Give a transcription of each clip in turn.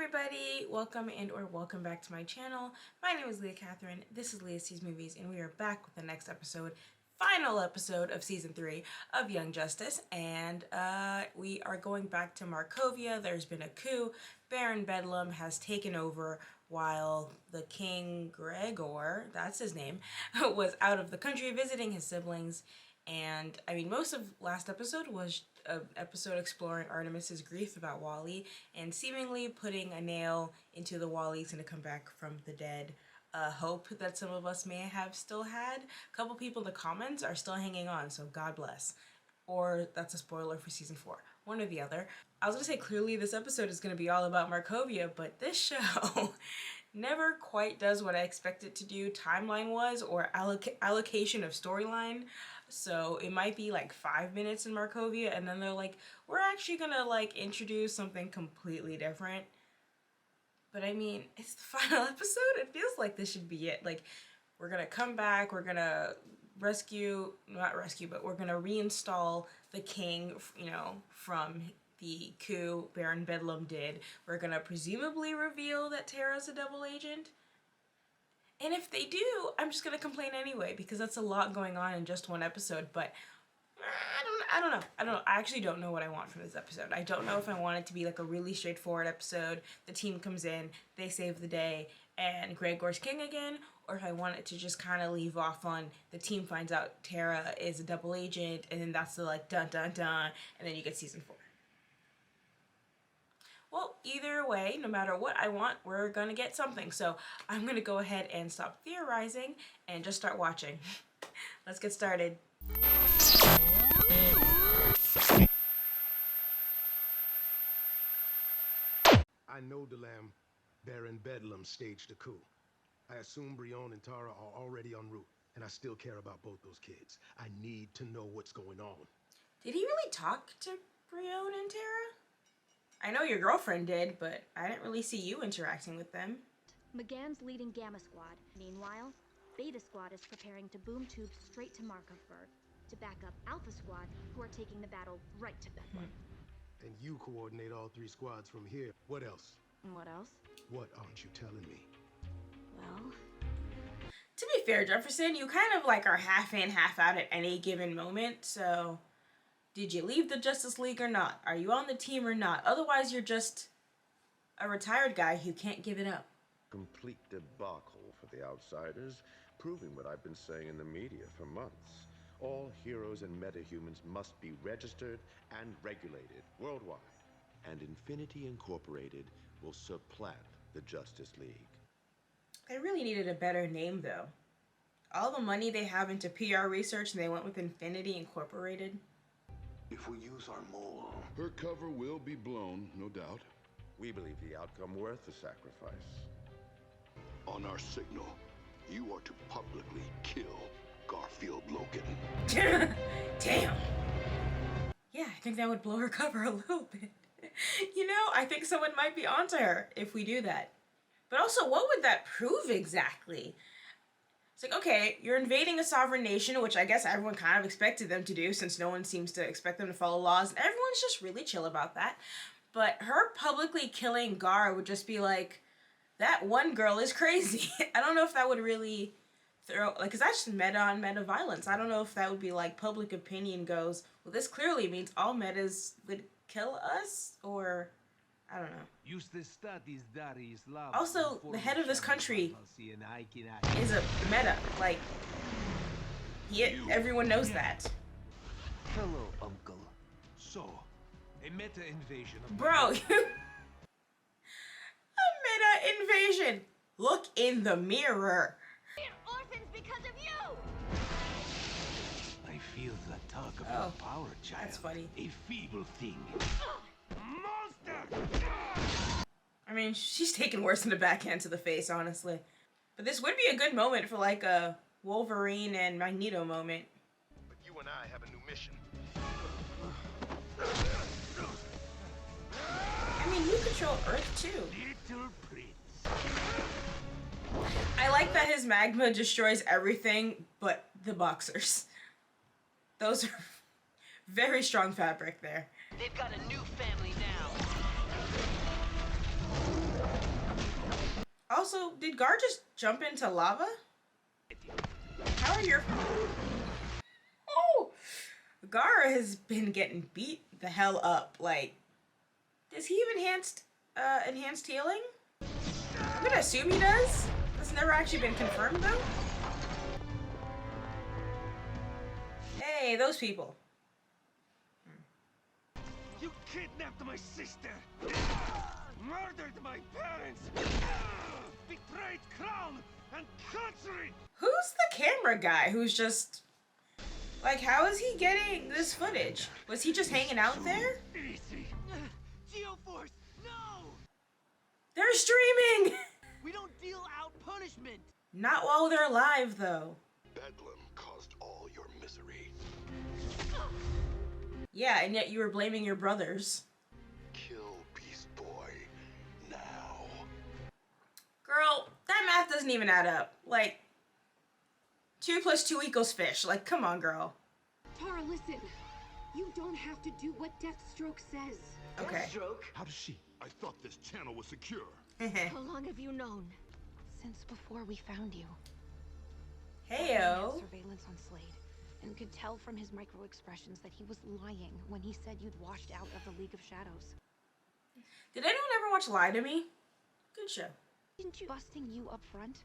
everybody, welcome or welcome back to my channel. My name is Leah Catherine, this is Leah Sees Movies, and we are back with the next episode, final episode of season 3 of Young Justice, and we are going back to Markovia. There's been a coup. Baron Bedlam has taken over while the King Gregor, that's his name, was out of the country visiting his siblings. And I mean, most of last episode was an episode exploring Artemis's grief about Wally and seemingly putting a nail into the Wally's gonna come back from the dead hope that some of us may have still had. A couple people in the comments are still hanging on, so God bless. Or that's a spoiler for season 4. One or the other. I was gonna say clearly this episode is gonna be all about Markovia, but this show never quite does what I expect it to do timeline-wise or allocation of storyline. So it might be like 5 minutes in Markovia and then they're like, we're actually gonna like introduce something completely different. But I mean, it's the final episode. It feels like this should be it. Like, we're gonna come back, we're gonna not rescue, but we're gonna reinstall the king, you know, from the coup Baron Bedlam did. We're gonna presumably reveal that Tara's a double agent. And if they do, I'm just gonna complain anyway, because that's a lot going on in just one episode. But I don't know. I actually don't know what I want from this episode. I don't know if I want it to be like a really straightforward episode. The team comes in, they save the day, and Gregor's king again, or if I want it to just kind of leave off on the team finds out Tara is a double agent, and then that's the like dun dun dun, and then you get season 4. Well, either way, no matter what I want, we're gonna get something. So I'm gonna go ahead and stop theorizing and just start watching. Let's get started. I know Delam. Baron Bedlam staged a coup. I assume Brion and Tara are already en route, and I still care about both those kids. I need to know what's going on. Did he really talk to Brion and Tara? I know your girlfriend did, but I didn't really see you interacting with them. McGann's leading Gamma Squad. Meanwhile, Beta Squad is preparing to boom tubes straight to Markovburg to back up Alpha Squad, who are taking the battle right to Bedlam. And you coordinate all 3 squads from here. What else? And what else? What aren't you telling me? Well... To be fair, Jefferson, you kind of like are half in, half out at any given moment, so... Did you leave the Justice League or not? Are you on the team or not? Otherwise, you're just a retired guy who can't give it up. Complete debacle for the outsiders, proving what I've been saying in the media for months. All heroes and metahumans must be registered and regulated worldwide. And Infinity Incorporated will supplant the Justice League. They really needed a better name, though. All the money they have into PR research and they went with Infinity Incorporated. If we use our mole... Her cover will be blown, no doubt. We believe the outcome worth the sacrifice. On our signal, you are to publicly kill Garfield Logan. Damn. Yeah, I think that would blow her cover a little bit. You know, I think someone might be onto her if we do that. But also, what would that prove exactly? It's like, okay, you're invading a sovereign nation, which I guess everyone kind of expected them to do since no one seems to expect them to follow laws, and everyone's just really chill about that. But her publicly killing Gar would just be like, that one girl is crazy. I don't know if that would really throw, like, because that's just meta on meta violence. I don't know if that would be like public opinion goes, well, this clearly means all metas would kill us, or... I don't know. Also, the head of this country is a meta. Like, everyone knows that. Hello, Uncle. So, a meta invasion of... Bro, a meta invasion. Look in the mirror. We're orphans because of you! I feel the tug of your power, child. That's funny. A feeble thing. Monster! I mean, she's taken worse than a backhand to the face, honestly. But this would be a good moment for like a Wolverine and Magneto moment. But you and I have a new mission. I mean, you control Earth too. Little prince. I like that his magma destroys everything but the boxers. Those are very strong fabric there. They've got a new family now. Also, did Gar just jump into lava? How are your... Oh! Gar has been getting beat the hell up. Like, does he have enhanced healing? I'm gonna assume he does. That's never actually been confirmed, though. Hey, those people. You kidnapped my sister! Murdered my parents! Betrayed crown and country! Who's the camera guy who's just... Like, how is he getting this footage? Was he just hanging out there? Easy! Geoforce, no! They're streaming! We don't deal out punishment! Not while they're live, though. Bedlam caused all your misery. Yeah, and yet you were blaming your brothers. Kill Beast Boy now. Girl, that math doesn't even add up. Like, 2 + 2 = fish. Like, come on, girl. Tara, listen. You don't have to do what Deathstroke says. Okay. Deathstroke? How does she? I thought this channel was secure. How long have you known? Since before we found you. Heyo. Surveillance on Slade, and could tell from his micro-expressions that he was lying when he said you'd washed out of the League of Shadows. Did anyone ever watch Lie to Me? Good show. Didn't you busting you up front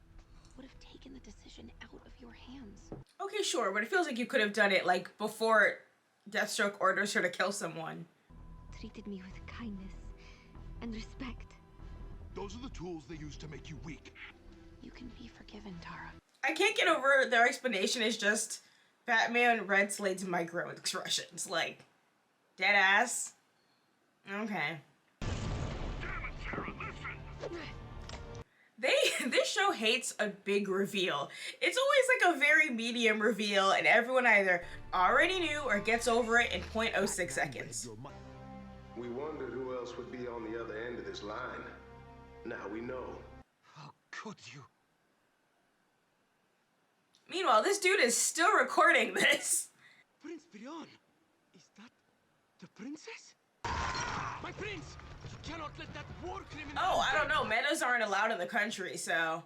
would have taken the decision out of your hands? Okay, sure, but it feels like you could have done it, like, before Deathstroke orders her to kill someone. Treated me with kindness and respect. Those are the tools they use to make you weak. You can be forgiven, Tara. I can't get over their explanation is just Batman read Slade's micro expressions. Like, dead ass. Okay. This show hates a big reveal. It's always like a very medium reveal, and everyone either already knew or gets over it in 0.06 seconds. We wondered who else would be on the other end of this line. Now we know. How could you? Meanwhile, this dude is still recording this. Prince Brion, is that the princess? My prince! You cannot let that war criminal... Oh, I don't know. Metas aren't allowed in the country, so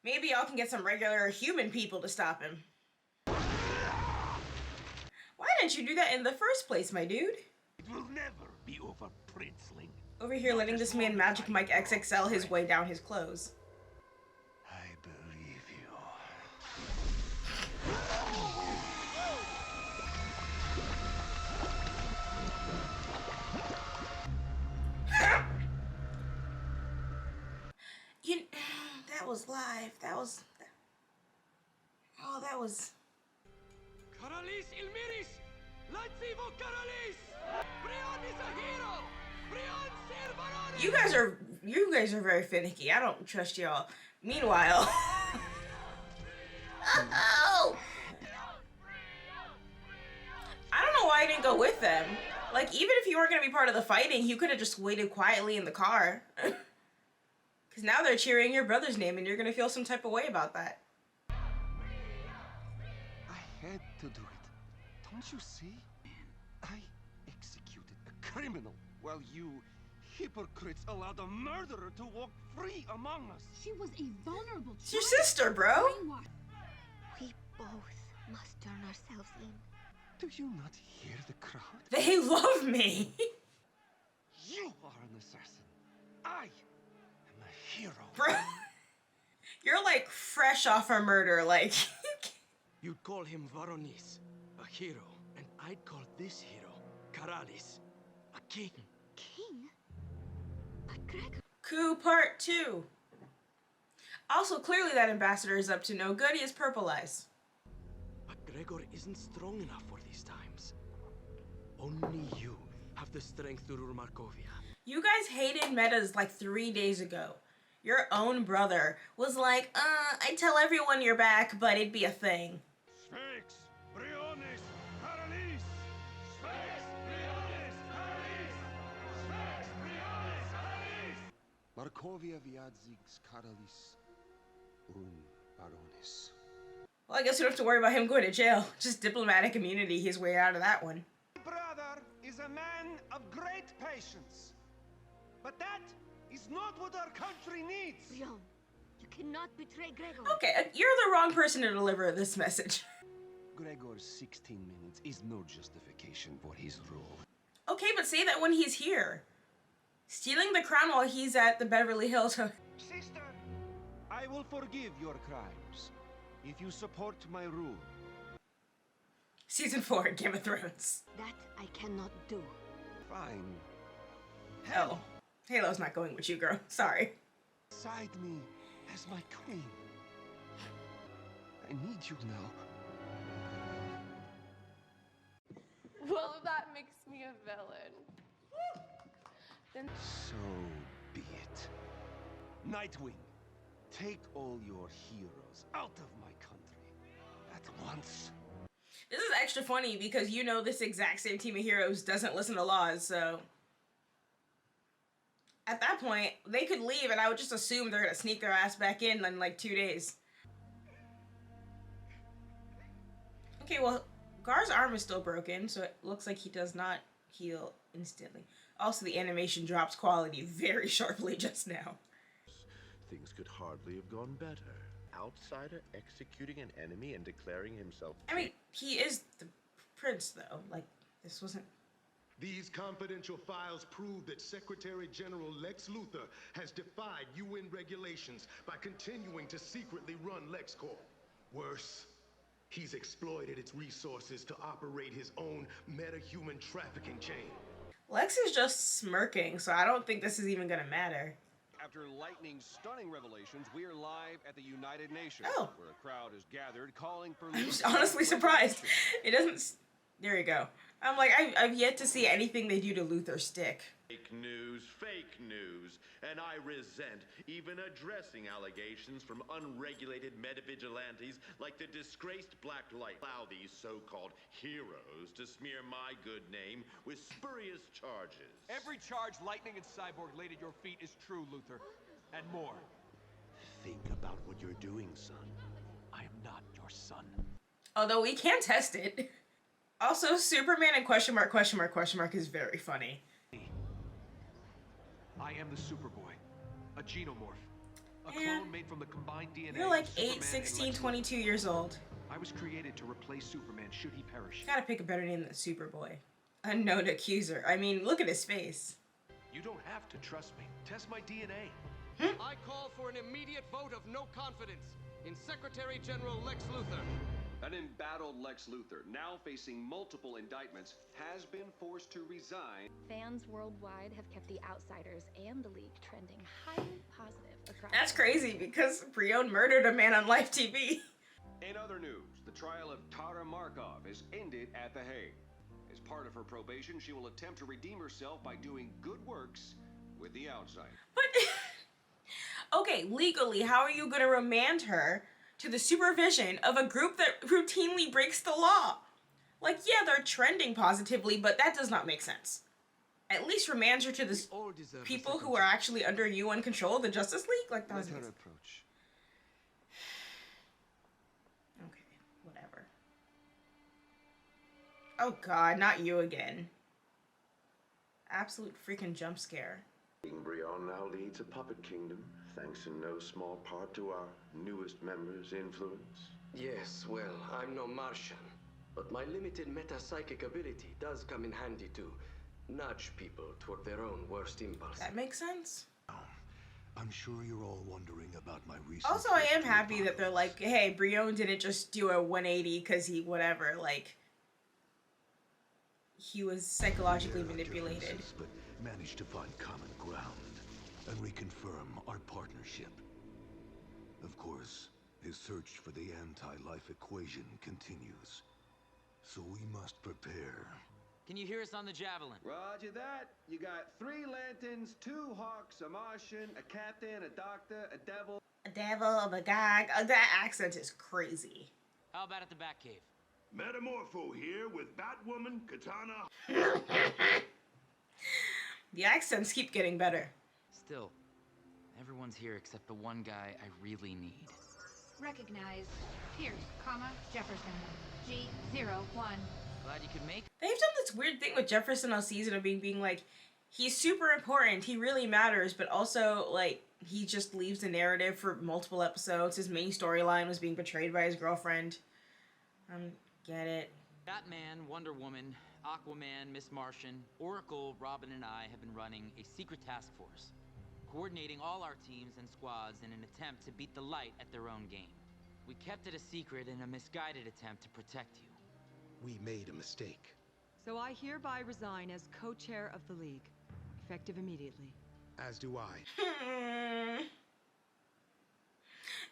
maybe y'all can get some regular human people to stop him. Why didn't you do that in the first place, my dude? It will never be over, princeling. Over here letting this man Magic Mike XXL his way down his clothes. I believe you. That was live. Oh, that was... Karalis Ilmiris! Latsivo Karalis! Brion is a hero! Brion Servaronis! You guys are very finicky. I don't trust y'all. Meanwhile... Oh! I don't know why I didn't go with them. Like, even if you weren't gonna be part of the fighting, you could have just waited quietly in the car. Because now they're cheering your brother's name and you're gonna feel some type of way about that. I had to do it. Don't you see? I executed a criminal while you hypocrites allowed a murderer to walk free among us. She was a vulnerable child. It's your sister, bro. Brainwashed. We both must turn ourselves in. Do you not hear the crowd? They love me. You are an assassin. I am a hero. Bro, you're like fresh off a murder, like... You'd call him Varonis, a hero, and I'd call this hero, Karalis, a king. King? But Gregor... Coup Part 2. Also, clearly that ambassador is up to no good. He has purple eyes. But Gregor isn't strong enough for these times. Only you have the strength to rule Markovia. You guys hated metas like 3 days ago. Your own brother was like, I'd tell everyone you're back, but it'd be a thing. Sphinx, Briones, Karalis! Sphinx, Briones, Karalis! Sphinx, Briones, Karalis! Markovia viadzigs Karalis Baronis. Well, I guess we don't have to worry about him going to jail. Just diplomatic immunity his way out of that one. Brother is a man of great patience. But that is not what our country needs. Brion, You cannot betray Gregor. Okay, you're the wrong person to deliver this message. Gregor's 16 minutes is no justification for his rule. Okay, but say that when he's here. Stealing the crown while he's at the Beverly Hills. Sister, I will forgive your crimes if you support my rule. Season 4, Game of Thrones. That I cannot do. Fine. Hell. Halo's not going with you, girl. Sorry. Side me as my queen. I need you now. Well, if that makes me a villain, then So be it. Nightwing, take all your heroes out of my country at once. This is extra funny because you know this exact same team of heroes doesn't listen to laws, so... At that point, they could leave and I would just assume they're gonna sneak their ass back in like 2 days. Okay, well, Gar's arm is still broken, so it looks like he does not heal instantly. Also, the animation drops quality very sharply just now. Things could hardly have gone better. Outsider executing an enemy and declaring himself... I mean, he is the prince, though. Like, this wasn't... These confidential files prove that Secretary General Lex Luthor has defied UN regulations by continuing to secretly run LexCorp. Worse, he's exploited its resources to operate his own meta-human trafficking chain. Lex is just smirking, so I don't think this is even gonna matter. After lightning stunning revelations, we are live at the United Nations, Oh. where a crowd is gathered calling for... I'm just honestly surprised. It doesn't... There you go. I'm like, I've yet to see anything they do to Luthor's stick. Fake news, and I resent even addressing allegations from unregulated meta-vigilantes like the disgraced Black Light. Allow these so-called heroes to smear my good name with spurious charges. Every charge Lightning and Cyborg laid at your feet is true, Luthor. And more. Think about what you're doing, son. I am not your son. Although we can test it. Also, Superman and question mark is very funny. I am the Superboy, a genomorph, a Man, clone made from the combined DNA You're like of Superman 8, and 16, Lex Luthor. 22 years old. I was created to replace Superman should he perish. Gotta pick a better name than Superboy. Unknown accuser. I mean, look at his face. You don't have to trust me. Test my DNA. I call for an immediate vote of no confidence in Secretary General Lex Luthor. An embattled Lex Luthor, now facing multiple indictments, has been forced to resign. Fans worldwide have kept the Outsiders and the League trending highly positive across. That's crazy because Brion murdered a man on live TV. In other news, the trial of Tara Markov is ended at The Hague. As part of her probation, she will attempt to redeem herself by doing good works with the Outsiders. But, okay, legally, how are you gonna remand her to the supervision of a group that routinely breaks the law? Like, yeah, they're trending positively, but that does not make sense. At least remand her to the people who are actually under UN control, the Justice League? Like, that was Let her approach. okay, whatever. Oh god, not you again. Absolute freaking jump scare. King Brion now leads a puppet kingdom, thanks in no small part to our newest member's influence. Yes, well, I'm no Martian, but my limited meta-psychic ability does come in handy to nudge people toward their own worst impulse. That makes sense. I'm sure you're all wondering about my recent... Also, I am happy that they're like, hey, Brion didn't just do a 180 because he whatever, like, he was psychologically manipulated. But managed to find common ground and reconfirm our partnership. Of course, his search for the anti-life equation continues. So we must prepare. Can you hear us on the Javelin? Roger that. You got 3 lanterns, 2 hawks, a Martian, a captain, a doctor, a devil. A devil, a gag. That accent is crazy. How about at the Batcave? Metamorpho here with Batwoman, Katana... The accents keep getting better. Still, everyone's here except the one guy I really need. Recognize Pierce, comma, Jefferson. G01. Glad you could make. They've done this weird thing with Jefferson all season of being like, he's super important. He really matters, but also, like, he just leaves the narrative for multiple episodes. His main storyline was being betrayed by his girlfriend. Get it. Batman, Wonder Woman, Aquaman, Miss Martian, Oracle, Robin, and I have been running a secret task force, coordinating all our teams and squads in an attempt to beat the light at their own game. We kept it a secret in a misguided attempt to protect you. We made a mistake. So I hereby resign as co-chair of the League, effective immediately. As do I.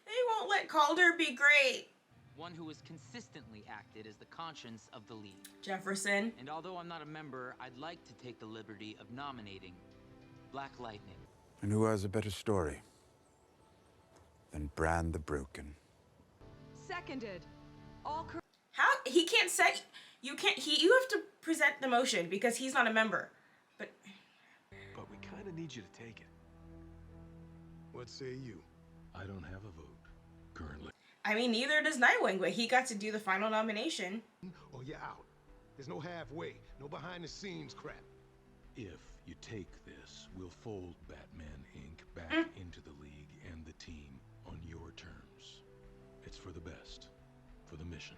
They won't let Calder be great. One who has consistently acted as the conscience of the League. Jefferson. And although I'm not a member, I'd like to take the liberty of nominating Black Lightning. And who has a better story than Brand the Broken? Seconded. All How he can't say you can't you have to present the motion because he's not a member. But we kind of need you to take it. What say you? I don't have a vote currently. I mean, neither does Nightwing, but he got to do the final nomination. Or you're out. There's no halfway, no behind the scenes crap. If you take this, we'll fold Batman Inc. back into the League and the team on your terms. It's for the best, for the mission.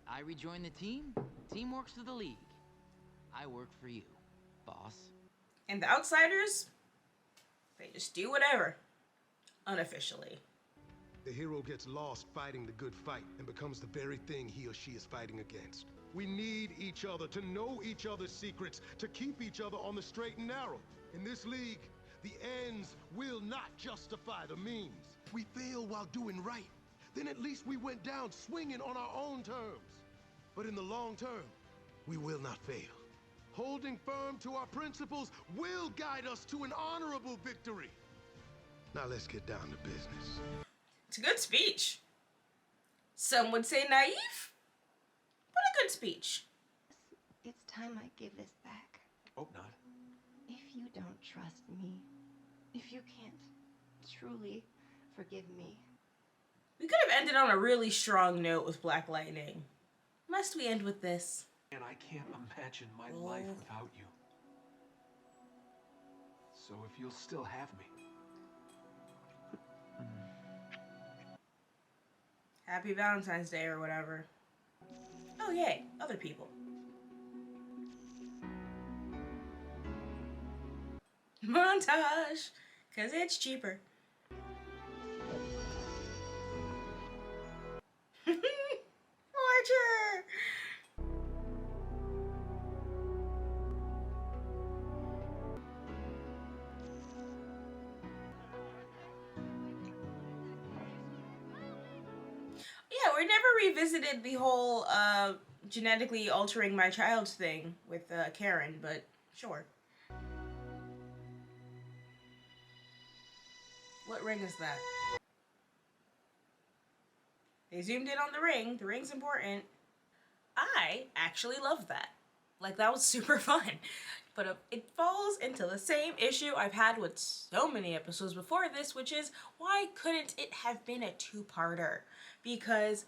I rejoin the team. Team works for the League. I work for you, boss. And the outsiders, they just do whatever. Unofficially. The hero gets lost fighting the good fight and becomes the very thing he or she is fighting against. We need each other to know each other's secrets, to keep each other on the straight and narrow. In this league, the ends will not justify the means. We fail while doing right. Then at least we went down swinging on our own terms. But in the long term, we will not fail. Holding firm to our principles will guide us to an honorable victory. Now let's get down to business. It's a good speech. Some would say naive, but a good speech. It's time I give this back. Hope not. If you don't trust me, if you can't truly forgive me. We could have ended on a really strong note with Black Lightning. Must we end with this? And I can't imagine my life without you. So if you'll still have me. Happy Valentine's Day or whatever. Oh yay, other people. Montage, cause it's cheaper. Archer! Yeah, we never revisited the whole genetically altering my child thing with Karen, but sure. What ring is that? They zoomed in on the ring. The ring's important. I actually love that. Like, that was super fun. But it falls into the same issue I've had with so many episodes before this, which is, why couldn't it have been a two-parter? Because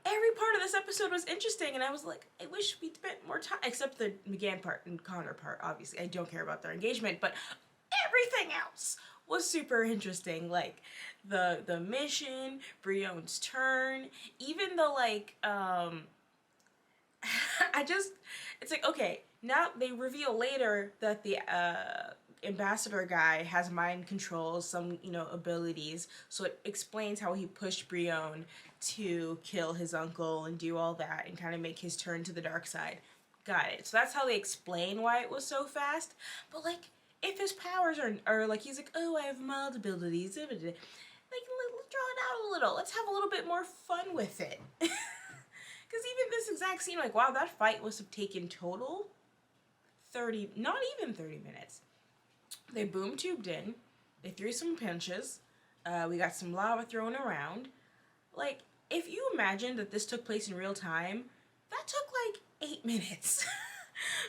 every part of this episode was interesting, and I was like, I wish we'd spent more time, except the McGann part and Connor part, obviously. I don't care about their engagement, but everything else was super interesting. Like, the mission, Brionne's turn, even the, like, it's like, okay, now they reveal later that the ambassador guy has mind control, some, you know, abilities, so it explains how he pushed Brionne to kill his uncle and do all that and kind of make his turn to the dark side. Got it. So that's how they explain why it was so fast. But, like, if his powers are like, he's like, oh, I have mild abilities, like, let's draw it out a little. Let's have a little bit more fun with it. Because even this exact scene, like, wow, that fight must have taken total 30, not even 30 minutes. They boom tubed in. They threw some punches. We got some lava thrown around. Like, if you imagine that this took place in real time, that took like 8 minutes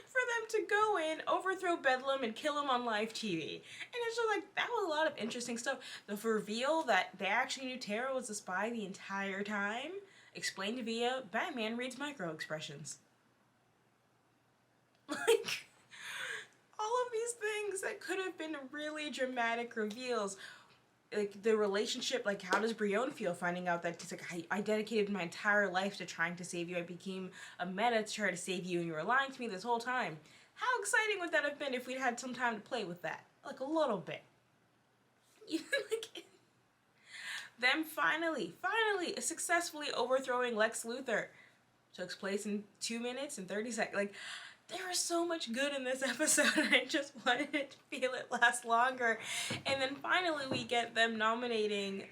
for them to go in, overthrow Bedlam, and kill him on live TV. And it's just like, that was a lot of interesting stuff. The reveal that they actually knew Tara was a spy the entire time, explained via Batman reads micro expressions. Like, All of these things that could have been really dramatic reveals. Like the relationship, like how does Brienne feel finding out that he's like, I dedicated my entire life to trying to save you. I became a meta to try to save you and you were lying to me this whole time. How exciting would that have been if we'd had some time to play with that? Like a little bit. Like, them finally successfully overthrowing Lex Luthor took place in 2 minutes and 30 seconds. Like, there was so much good in this episode. I just wanted to feel it last longer. And then finally we get them nominating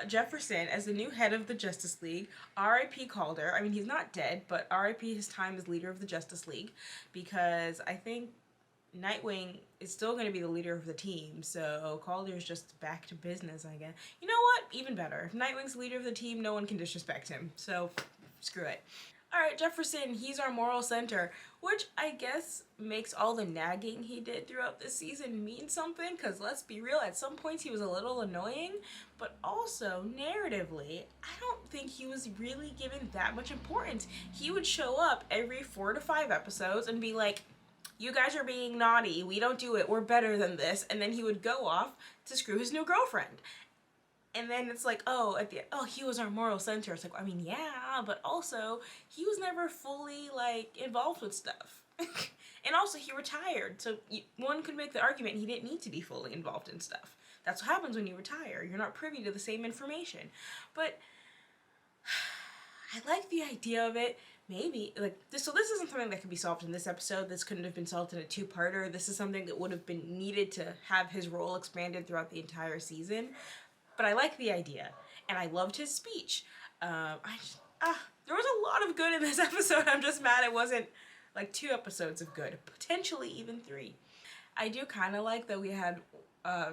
Jefferson as the new head of the Justice League. R.I.P. Calder. I mean, he's not dead, but R.I.P. his time as leader of the Justice League, because I think Nightwing is still going to be the leader of the team, so Calder's just back to business, I guess. You know what? Even better. If Nightwing's the leader of the team, no one can disrespect him, so screw it. Alright, Jefferson, he's our moral center, which I guess makes all the nagging he did throughout this season mean something, because let's be real, at some points he was a little annoying, but also, narratively, I don't think he was really given that much importance. He would show up every 4 to 5 episodes and be like, you guys are being naughty, we don't do it, we're better than this, and then he would go off to screw his new girlfriend. And then it's like, oh, he was our moral center. It's like, I mean, yeah, but also, he was never fully, like, involved with stuff. And also, he retired, so one could make the argument he didn't need to be fully involved in stuff. That's what happens when you retire. You're not privy to the same information. But I like the idea of it. Maybe, like, so this isn't something that could be solved in this episode. This couldn't have been solved in a 2-parter. This is something that would have been needed to have his role expanded throughout the entire season. But I like the idea, and I loved his speech. There was a lot of good in this episode. I'm just mad it wasn't like 2 episodes of good, potentially even 3. I do kind of like that we had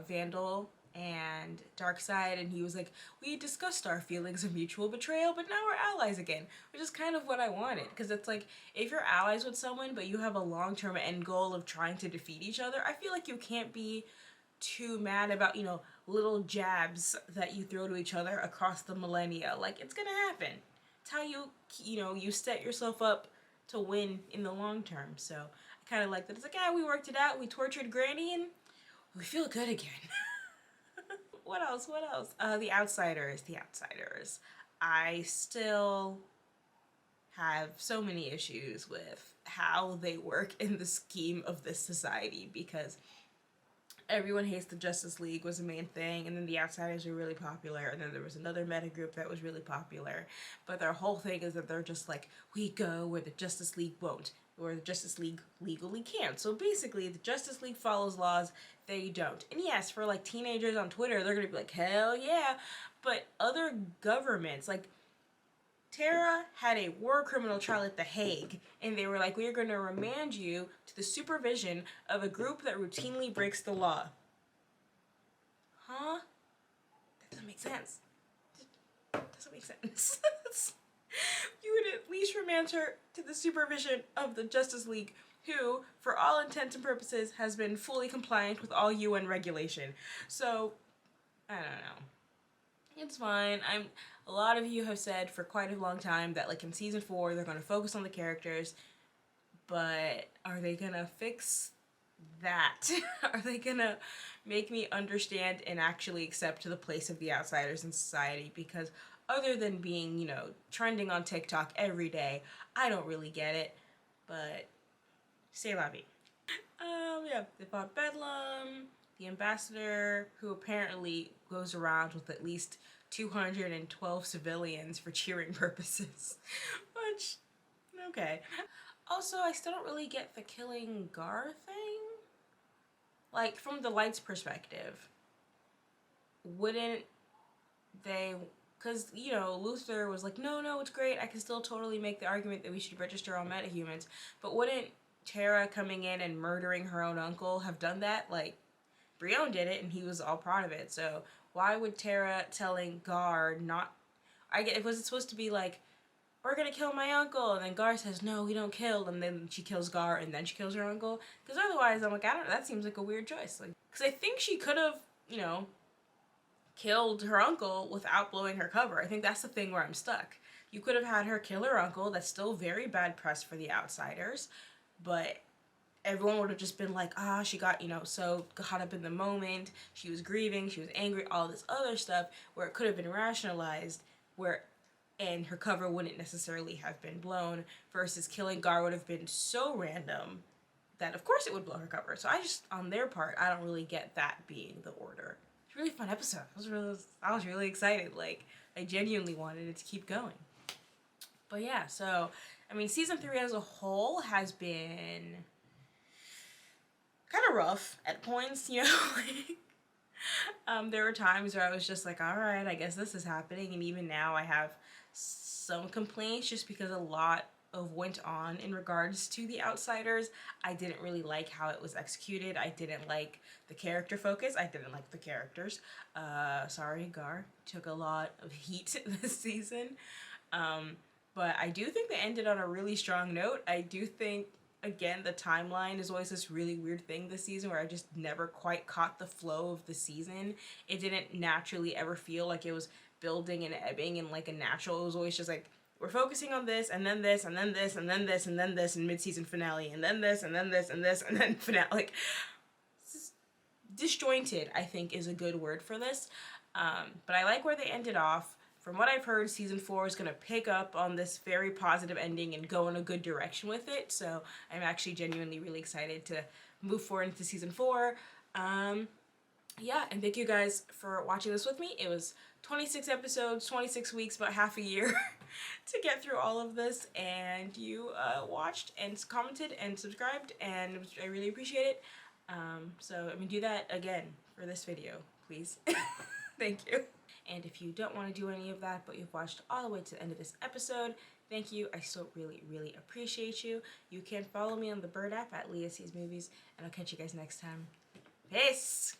Vandal and Darkseid, and he was like, we discussed our feelings of mutual betrayal, but now we're allies again, which is kind of what I wanted, because it's like, if you're allies with someone, but you have a long-term end goal of trying to defeat each other, I feel like you can't be too mad about, you know, little jabs that you throw to each other across the millennia. Like, it's gonna happen. It's how you set yourself up to win in the long term. So I kind of like that. It's like, we worked it out. We tortured Granny and we feel good again. What else? The Outsiders. I still have so many issues with how they work in the scheme of this society, because everyone hates the Justice League was the main thing, and then the Outsiders are really popular, and then there was another meta group that was really popular, but their whole thing is that they're just like, we go where the Justice League won't, or the Justice League legally can't. So basically, the Justice League follows laws, they don't. And yes, for like teenagers on Twitter, they're gonna be like, hell yeah, but other governments, like Tara had a war criminal trial at The Hague, and they were like, we are going to remand you to the supervision of a group that routinely breaks the law. Huh? That doesn't make sense. Doesn't make sense. You would at least remand her to the supervision of the Justice League, who, for all intents and purposes, has been fully compliant with all UN regulation. So, I don't know. It's fine. A lot of you have said for quite a long time that, like, in season 4 they're going to focus on the characters, but are they going to fix that? Are they going to make me understand and actually accept the place of the Outsiders in society? Because other than being, you know, trending on TikTok every day, I don't really get it. But c'est la vie. Yeah, they fought Bedlam, the ambassador, who apparently goes around with at least 212 civilians for cheering purposes. Which, okay. Also, I still don't really get the killing Gar thing. Like, from the Light's perspective, wouldn't they... Because, you know, Luthor was like, no, it's great. I can still totally make the argument that we should register all metahumans. But wouldn't Tara coming in and murdering her own uncle have done that? Like, Brion did it, and he was all proud of it. So why would Tara telling Gar not... was it supposed to be like, we're gonna kill my uncle, and then Gar says, no, we don't kill, and then she kills Gar, and then she kills her uncle? Because otherwise, I'm like, I don't know, that seems like a weird choice. Like, because I think she could have, you know, killed her uncle without blowing her cover. I think that's the thing where I'm stuck. You could have had her kill her uncle. That's still very bad press for the Outsiders, but everyone would have just been like, she got, so caught up in the moment, she was grieving, she was angry, all this other stuff, where it could have been rationalized, and her cover wouldn't necessarily have been blown, versus killing Gar would have been so random that of course it would blow her cover. So on their part, I don't really get that being the order. It's a really fun episode. I was really excited. Like, I genuinely wanted it to keep going. But yeah, so, I mean, season 3 as a whole has been kind of rough at points, there were times where I was just like, all right, I guess this is happening. And even now I have some complaints just because a lot of went on in regards to The Outsiders. I didn't really like how it was executed. I didn't like the character focus. I didn't like the characters. Sorry, Gar took a lot of heat this season. But I do think they ended on a really strong note. I do think, again, the timeline is always this really weird thing this season where I just never quite caught the flow of the season. It didn't naturally ever feel like it was building and ebbing in like a natural. It was always just like, we're focusing on this, and then this, and then this, and then this, and then this, and mid-season finale, and then this, and then this, and this, and then finale. Like, disjointed, I think, is a good word for this. But I like where they ended off. From what I've heard, season 4 is going to pick up on this very positive ending and go in a good direction with it. So I'm actually genuinely really excited to move forward into season 4. Yeah, and thank you guys for watching this with me. It was 26 episodes, 26 weeks, about half a year to get through all of this. And you watched and commented and subscribed, and I really appreciate it. So, I mean, do that again for this video, please. Thank you. And if you don't want to do any of that, but you've watched all the way to the end of this episode, thank you. I still really, really appreciate you. You can follow me on the Bird app at Leah Sees Movies, and I'll catch you guys next time. Peace!